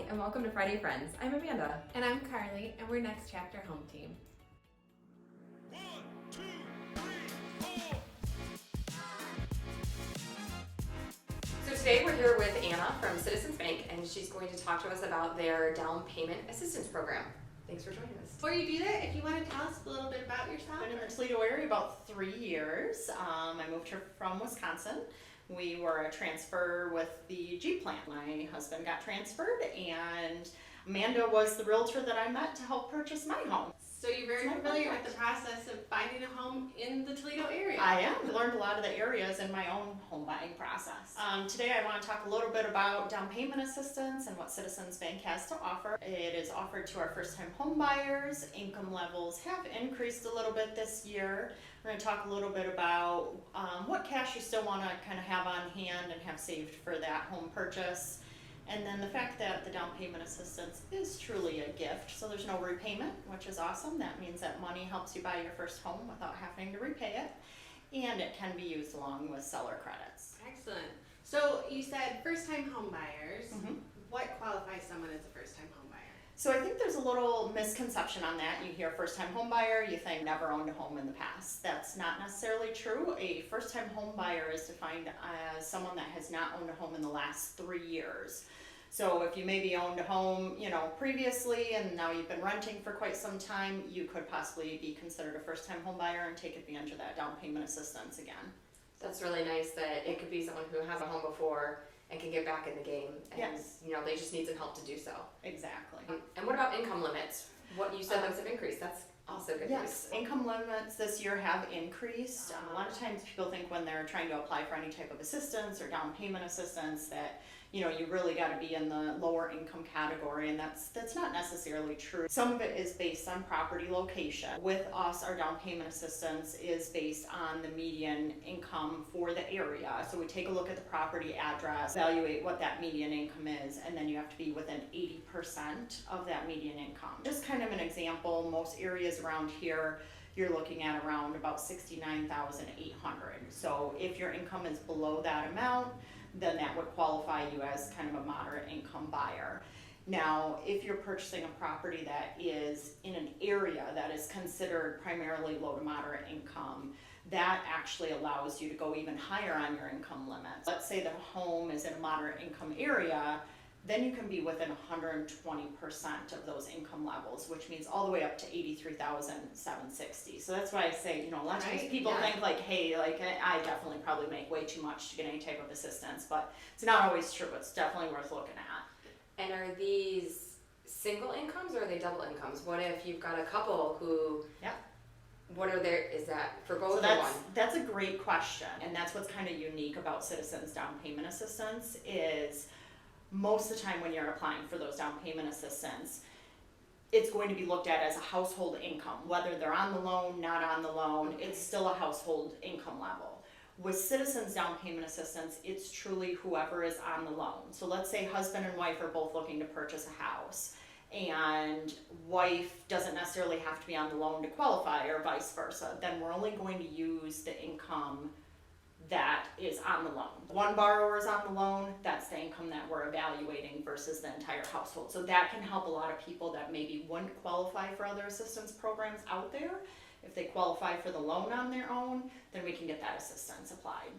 and welcome to Friday Friends. I'm Amanda. And I'm Carly, and we're Next Chapter Home Team. 1, 2, 3, 4. So today we're here with Anna from Citizens Bank, and she's going to talk to us about their down payment assistance program. Thanks for joining us. Before you do that, if you want to tell us a little bit about yourself. I've been in the Toledo area about 3 years. I moved here from Wisconsin. We were a transfer with the G plan. My husband got transferred, and Amanda was the realtor that I met to help purchase my home. So you're very familiar with the process of finding a home in the Toledo area. I am. I learned a lot of the areas in my own home buying process. Today I want to talk a little bit about down payment assistance and what Citizens Bank has to offer. It is offered to our first-time home buyers. Income levels have increased a little bit this year. We're going to talk a little bit about what cash you still want to kind of have on hand and have saved for that home purchase. And then the fact that the down payment assistance is truly a gift, so there's no repayment, which is awesome. That means that money helps you buy your first home without having to repay it, and it can be used along with seller credits. Excellent. So you said first-time home buyers. Mm-hmm. What qualifies someone as a first-time home buyer? So I think there's a little misconception on that. You hear first-time home buyer, you think never owned a home in the past. That's not necessarily true. A first-time home buyer is defined as someone that has not owned a home in the last 3 years. So if you maybe owned a home, previously and now you've been renting for quite some time, you could possibly be considered a first-time home buyer and take advantage of that down payment assistance again. That's really nice that it could be someone who has a home before and can get back in the game. And, Yes. they just need some help to do so. Exactly. And what about income limits? What you said those have increased. That's also good Yes, news. income limits this year have increased. A lot of times people think when they're trying to apply for any type of assistance or down payment assistance that you really got to be in the lower income category, and that's not necessarily true. Some of it is based on property location. With us, our down payment assistance is based on the median income for the area. So we take a look at the property address, evaluate what that median income is, and then you have to be within 80% of that median income. Just kind of an example, most areas around here you're looking at around about $69,800. So if your income is below that amount, then that would qualify you as kind of a moderate income buyer. Now, if you're purchasing a property that is in an area that is considered primarily low to moderate income, that actually allows you to go even higher on your income limits. Let's say the home is in a moderate income area, then you can be within 120% of those income levels, which means all the way up to $83,760. So that's why I say, a lot of times people think like, hey, I definitely probably make way too much to get any type of assistance, but it's not always true. It's definitely worth looking at. And are these single incomes or are they double incomes? What if you've got a couple who, is that for both So or one? that's a great question, and that's what's kind of unique about Citizens Down Payment Assistance is most of the time when you're applying for those down payment assistance, it's going to be looked at as a household income. Whether they're on the loan, not on the loan, it's still a household income level. With Citizens Down Payment Assistance, it's truly whoever is on the loan. So let's say husband and wife are both looking to purchase a house, and wife doesn't necessarily have to be on the loan to qualify or vice versa. Then we're only going to use the income that is on the loan. One borrower is on the loan, that's the income that we're evaluating versus the entire household. So that can help a lot of people that maybe wouldn't qualify for other assistance programs out there. If they qualify for the loan on their own, then we can get that assistance applied.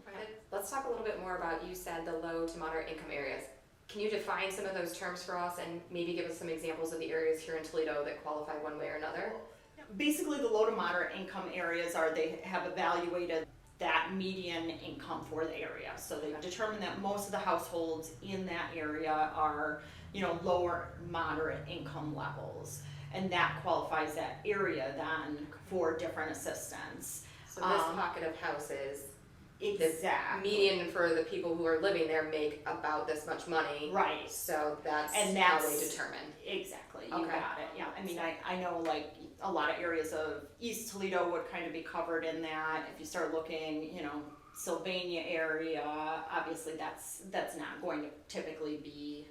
Let's talk a little bit more about, you said the low to moderate income areas. Can you define some of those terms for us and maybe give us some examples of the areas here in Toledo that qualify one way or another? Basically, the low to moderate income areas they have evaluated that median income for the area. So they've determined that most of the households in that area are, lower moderate income levels. And that qualifies that area then for different assistance. So this pocket of houses, exactly. the median for the people who are living there make about this much money. Right. So that's how they determine. Exactly. You Okay. got it. Yeah. I mean, I know a lot of areas of East Toledo would kind of be covered in that. If you start looking, Sylvania area, obviously that's not going to typically be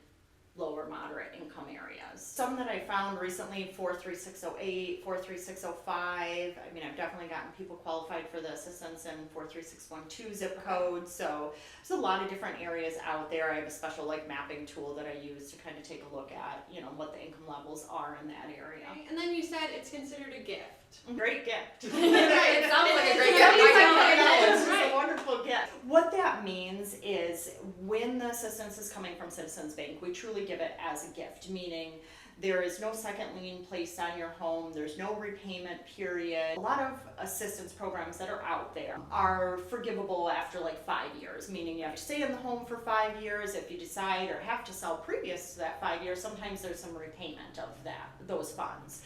lower moderate income areas. Some that I found recently, 43608, 43605. I mean, I've definitely gotten people qualified for the assistance in 43612 zip code. So there's a lot of different areas out there. I have a special mapping tool that I use to kind of take a look at, you know, what the income levels are in that area. Okay, and then you said it's considered a gift. Great gift. It sounds like a great It's gift. It's Right. a wonderful gift. What that means is when the assistance is coming from Citizens Bank, we truly give it as a gift, meaning there is no second lien placed on your home, there's no repayment period. A lot of assistance programs that are out there are forgivable after like 5 years, meaning you have to stay in the home for 5 years. If you decide or have to sell previous to that 5 years, sometimes there's some repayment of those funds.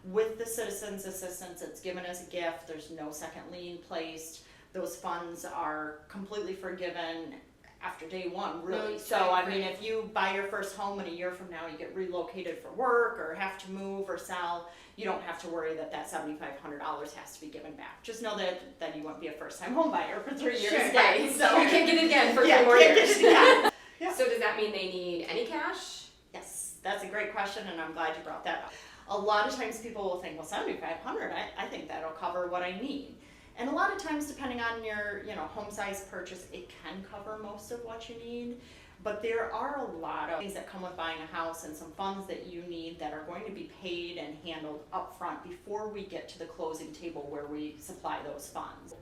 With the Citizens Assistance, it's given as a gift, there's no second lien placed. Those funds are completely forgiven after day one, really. No So, time I mean, frame. if you buy your first home and a year from now you get relocated for work or have to move or sell, you don't have to worry that $7,500 has to be given back. Just know that you won't be a first-time home buyer for 3 years. Sure. Again. So You can't get it again for yeah, 3 more can't years. get it again. Yeah. So does that mean they need any cash? Yes, that's a great question, and I'm glad you brought that up. A lot of times people will think, well, $7,500, I think that'll cover what I need. And a lot of times, depending on your, home size purchase, it can cover most of what you need. But there are a lot of things that come with buying a house and some funds that you need that are going to be paid and handled upfront before we get to the closing table where we supply those funds.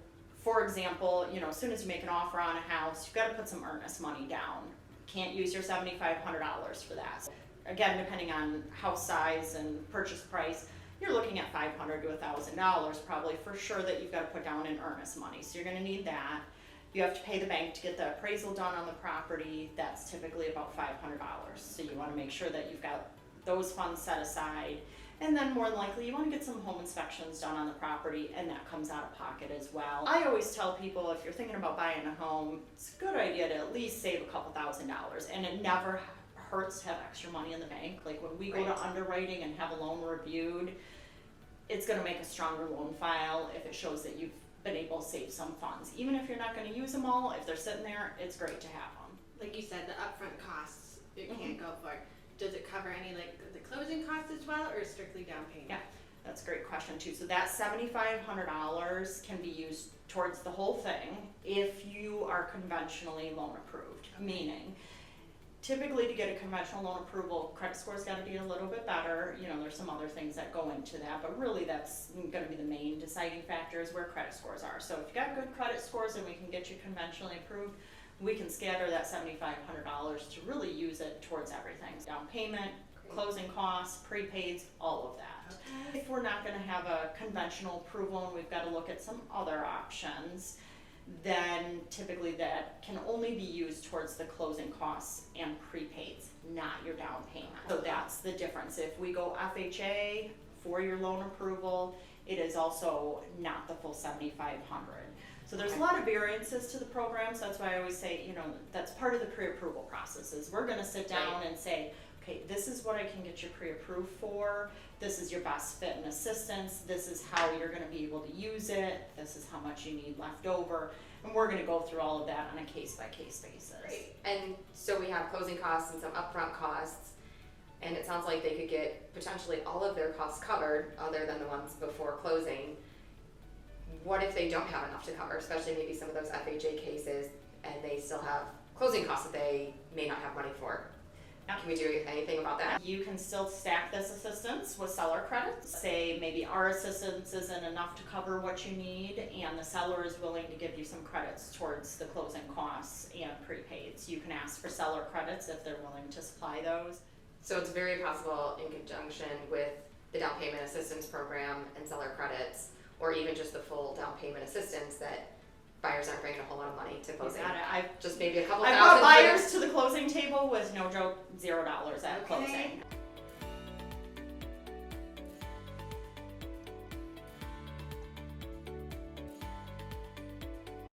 For example, as soon as you make an offer on a house, you've got to put some earnest money down. Can't use your $7,500 for that. Again, depending on house size and purchase price, you're looking at $500 to $1,000 probably for sure that you've got to put down in earnest money. So you're going to need that. You have to pay the bank to get the appraisal done on the property. That's typically about $500. So you want to make sure that you've got those funds set aside. And then more than likely you want to get some home inspections done on the property, and that comes out of pocket as well. I always tell people, if you're thinking about buying a home, it's a good idea to at least save a couple $1,000s, and it never hurts to have extra money in the bank. Like when we go to underwriting and have a loan reviewed, it's going to make a stronger loan file if it shows that you've been able to save some funds. Even if you're not going to use them all, if they're sitting there, it's great to have them. Like you said, the upfront costs you can't go for. Does it cover any like the closing costs as well, or strictly down payment? Yeah, that's a great question too. So that $7,500 can be used towards the whole thing if you are conventionally loan approved, meaning typically to get a conventional loan approval, credit score's got to be a little bit better. There's some other things that go into that, but really that's going to be the main deciding factor is where credit scores are. So if you've got good credit scores and we can get you conventionally approved, we can scatter that $7,500 to really use it towards everything. Down payment, closing costs, prepaids, all of that. Okay. If we're not going to have a conventional approval and we've got to look at some other options, then typically that can only be used towards the closing costs and prepaids, not your down payment. So that's the difference. If we go FHA for your loan approval, it is also not the full $7,500. So there's a lot of variances to the programs. That's why I always say, that's part of the pre-approval process is we're going to sit down and say, okay, this is what I can get you pre-approved for. This is your best fit and assistance. This is how you're going to be able to use it. This is how much you need left over. And we're going to go through all of that on a case-by-case basis. Great. And so we have closing costs and some upfront costs, and it sounds like they could get potentially all of their costs covered other than the ones before closing. What if they don't have enough to cover, especially maybe some of those FHA cases, and they still have closing costs that they may not have money for? Can we do anything about that? You can still stack this assistance with seller credits. Say maybe our assistance isn't enough to cover what you need and the seller is willing to give you some credits towards the closing costs and prepaids. You can ask for seller credits if they're willing to supply those. So it's very possible in conjunction with the down payment assistance program and seller credits, or even just the full down payment assistance, that buyers aren't bringing a whole lot of money to closing. I've Just maybe a couple brought thousand. buyers to the closing table with no joke $0 at Okay. closing.